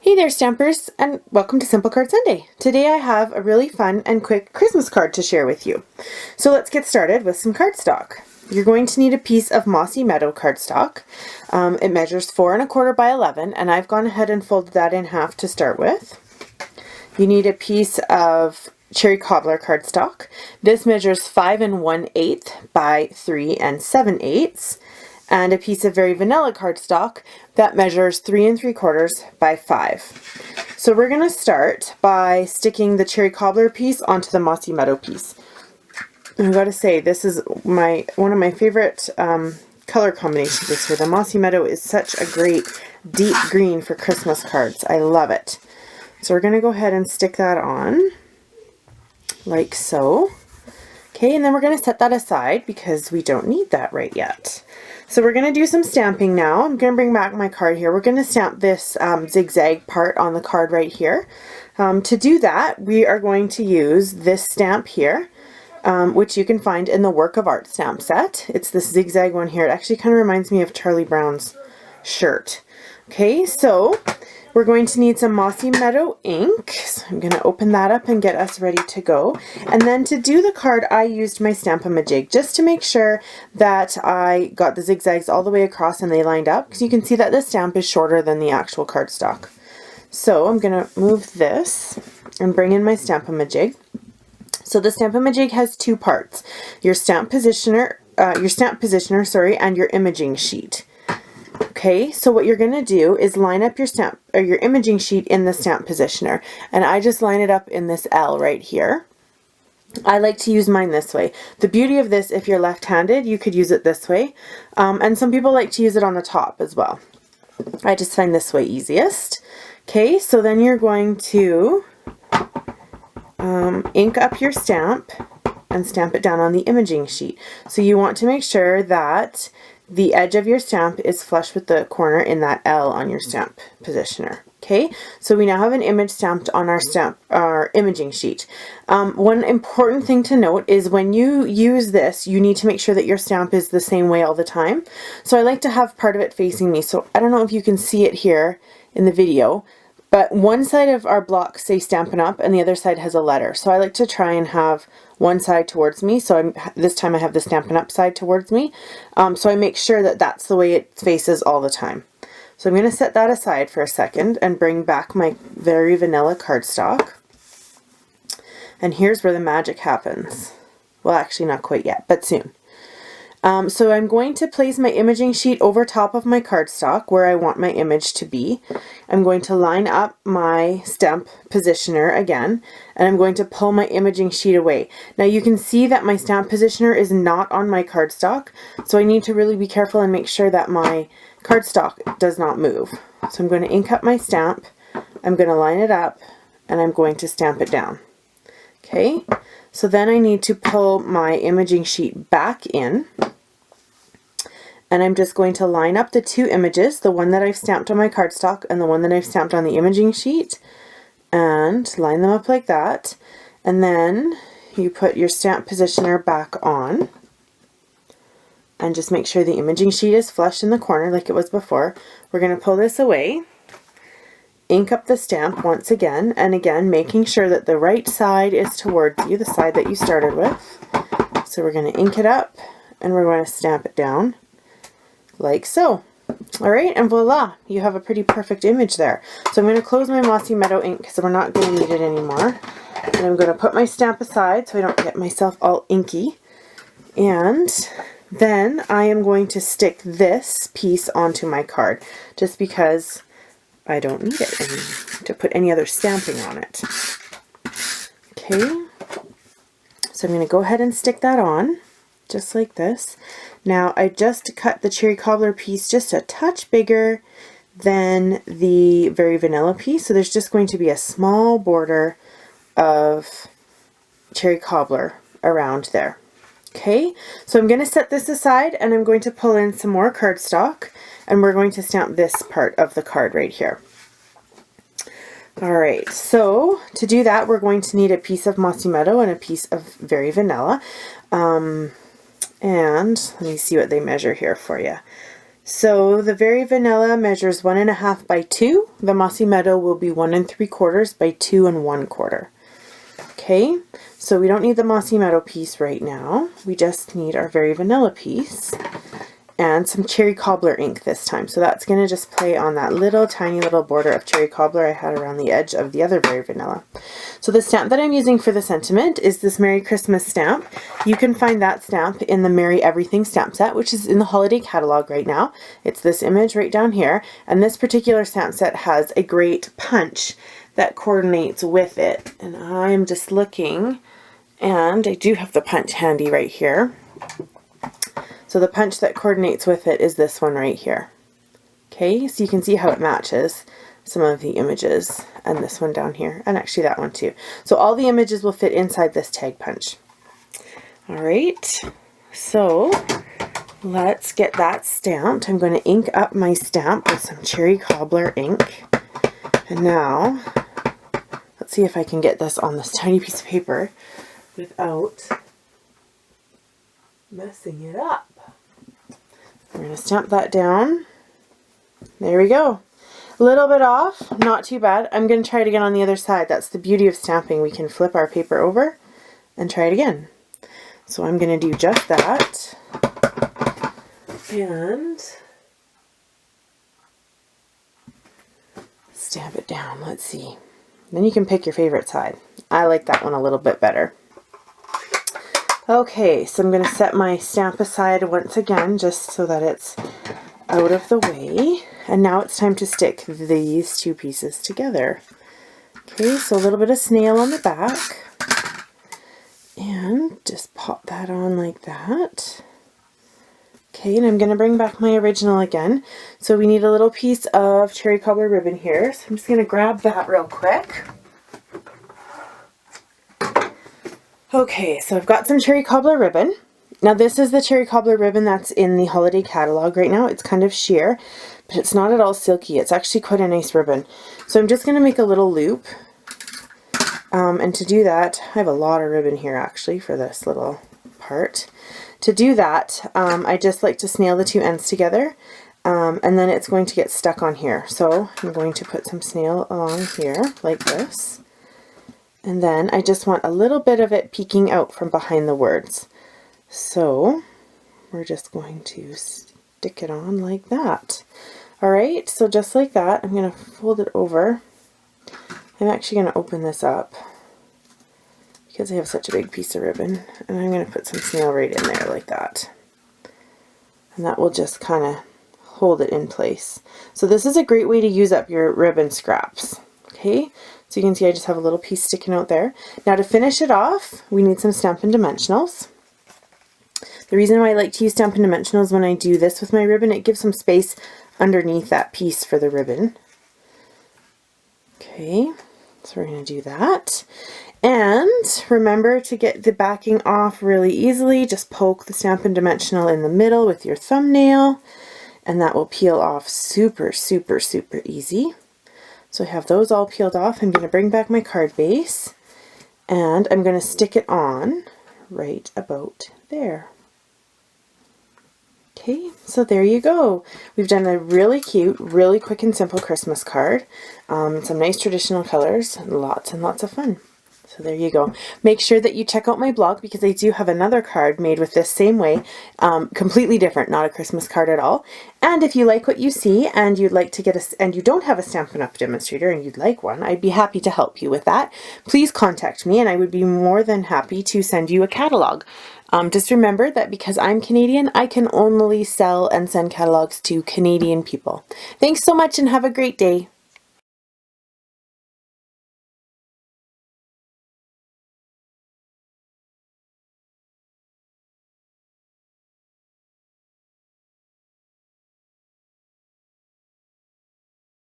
Hey there, Stampers, and welcome to Simple Card Sunday. Today I have a really fun and quick Christmas card to share with you. So let's get started with some cardstock. You're going to need a piece of Mossy Meadow cardstock. It measures 4 1/4 by 11, and I've gone ahead and folded that in half to start with. You need a piece of Cherry Cobbler cardstock. This measures 5 1/8 by 3 7/8. And a piece of Very Vanilla cardstock that measures 3 3/4 by 5. So we're going to start by sticking the Cherry Cobbler piece onto the Mossy Meadow piece. And I've got to say, this is one of my favorite color combinations this year. The Mossy Meadow is such a great deep green for Christmas cards. I love it. So we're going to go ahead and stick that on like so. Okay, and then we're going to set that aside because we don't need that right yet. So we're going to do some stamping now. I'm going to bring back my card here. We're going to stamp this zigzag part on the card right here. To do that, we are going to use this stamp here, which you can find in the Work of Art stamp set. It's this zigzag one here. It actually kind of reminds me of Charlie Brown's shirt. Okay, so we're going to need some Mossy Meadow ink. So I'm going to open that up and get us ready to go. And then to do the card, I used my Stamp-A-Ma-Jig just to make sure that I got the zigzags all the way across and they lined up, because you can see that this stamp is shorter than the actual cardstock. So I'm going to move this and bring in my Stamp-A-Ma-Jig. So the Stamp-A-Ma-Jig has two parts: your stamp positioner, and your imaging sheet. Okay, so what you're going to do is line up your imaging sheet in the stamp positioner, and I just line it up in this L right here. I like to use mine this way. The beauty of this, if you're left-handed, you could use it this way, and some people like to use it on the top as well. I just find this way easiest. Okay, so then you're going to ink up your stamp and stamp it down on the imaging sheet. So you want to make sure that the edge of your stamp is flush with the corner in that L on your stamp positioner. Okay, so we now have an image stamped on our imaging sheet. One important thing to note is when you use this, you need to make sure that your stamp is the same way all the time. So I like to have part of it facing me. So I don't know if you can see it here in the video, but one side of our block says Stampin' Up! And the other side has a letter. So I like to try and have one side towards me. So this time I have the Stampin' Up! Side towards me. So I make sure that that's the way it faces all the time. So I'm going to set that aside for a second and bring back my Very Vanilla cardstock. And here's where the magic happens. Well, actually not quite yet, but soon. So I'm going to place my imaging sheet over top of my cardstock where I want my image to be. I'm going to line up my stamp positioner again, and I'm going to pull my imaging sheet away. Now you can see that my stamp positioner is not on my cardstock, so I need to really be careful and make sure that my cardstock does not move. So I'm going to ink up my stamp, I'm going to line it up, and I'm going to stamp it down. Okay, so then I need to pull my imaging sheet back in, and I'm just going to line up the two images, the one that I've stamped on my cardstock and the one that I've stamped on the imaging sheet, and line them up like that. And then you put your stamp positioner back on and just make sure the imaging sheet is flush in the corner like it was before. We're going to pull this away, ink up the stamp once again, and again making sure that the right side is towards you, the side that you started with. So we're going to ink it up and we're going to stamp it down like so. Alright, and voila, you have a pretty perfect image there. So I'm going to close my Mossy Meadow ink because we're not going to need it anymore. And I'm going to put my stamp aside so I don't get myself all inky. And then I am going to stick this piece onto my card just because I don't need it to put any other stamping on it. Okay, so I'm going to go ahead and stick that on just like this. Now I just cut the Cherry Cobbler piece just a touch bigger than the Very Vanilla piece, so there's just going to be a small border of Cherry Cobbler around there. Okay, so I'm going to set this aside and I'm going to pull in some more cardstock and we're going to stamp this part of the card right here. Alright, so to do that we're going to need a piece of Mossy Meadow and a piece of Very Vanilla. And let me see what they measure here for you. So the Very Vanilla measures 1.5 by 2. The Mossy Meadow will be 1 3/4 by 2 1/4. Okay, so we don't need the Mossy Meadow piece right now. We just need our Very Vanilla piece and some cherry cobbler ink this time. So that's going to just play on that little tiny little border of cherry cobbler I had around the edge of the other Very Vanilla. So the stamp that I'm using for the sentiment is this Merry Christmas stamp. You can find that stamp in the Merry Everything stamp set, which is in the holiday catalog right now. It's this image right down here, and this particular stamp set has a great punch that coordinates with it. And I'm just looking, and I do have the punch handy right here. So the punch that coordinates with it is this one right here. Okay, so you can see how it matches some of the images, and this one down here, and actually that one too. So all the images will fit inside this tag punch. All right, so let's get that stamped. I'm going to ink up my stamp with some cherry cobbler ink. And now, let's see if I can get this on this tiny piece of paper without messing it up. We're going to stamp that down. There we go. A little bit off, not too bad. I'm going to try it again on the other side. That's the beauty of stamping. We can flip our paper over and try it again. So I'm going to do just that. And stamp it down. Let's see. Then you can pick your favorite side. I like that one a little bit better. Okay, so I'm going to set my stamp aside once again just so that it's out of the way. And now it's time to stick these two pieces together. Okay, so a little bit of snail on the back. And just pop that on like that. Okay, and I'm going to bring back my original again. So we need a little piece of cherry cobbler ribbon here. So I'm just going to grab that real quick. Okay, so I've got some cherry cobbler ribbon. Now this is the cherry cobbler ribbon that's in the holiday catalog right now. It's kind of sheer, but it's not at all silky. It's actually quite a nice ribbon. So I'm just going to make a little loop. And to do that, I have a lot of ribbon here actually for this little part. To do that, I just like to snail the two ends together, and then it's going to get stuck on here. So I'm going to put some snail along here like this. And then I just want a little bit of it peeking out from behind the words. So we're just going to stick it on like that. Alright, so just like that, I'm going to fold it over. I'm actually going to open this up because I have such a big piece of ribbon. And I'm going to put some snail right in there like that. And that will just kind of hold it in place. So this is a great way to use up your ribbon scraps. Okay, so you can see I just have a little piece sticking out there. Now to finish it off, we need some Stampin' Dimensionals. The reason why I like to use Stampin' Dimensionals when I do this with my ribbon, it gives some space underneath that piece for the ribbon. Okay, so we're going to do that. And remember to get the backing off really easily. Just poke the Stampin' Dimensional in the middle with your thumbnail, and that will peel off super, super, super easy. So I have those all peeled off. I'm going to bring back my card base, and I'm going to stick it on right about there. Okay, so there you go. We've done a really cute, really quick and simple Christmas card. Some nice traditional colors, and lots of fun. So there you go. Make sure that you check out my blog because I do have another card made with this same way, completely different, not a Christmas card at all. And if you like what you see and you'd like to get and you don't have a Stampin' Up! Demonstrator and you'd like one, I'd be happy to help you with that. Please contact me and I would be more than happy to send you a catalog. Just remember that because I'm Canadian, I can only sell and send catalogs to Canadian people. Thanks so much and have a great day.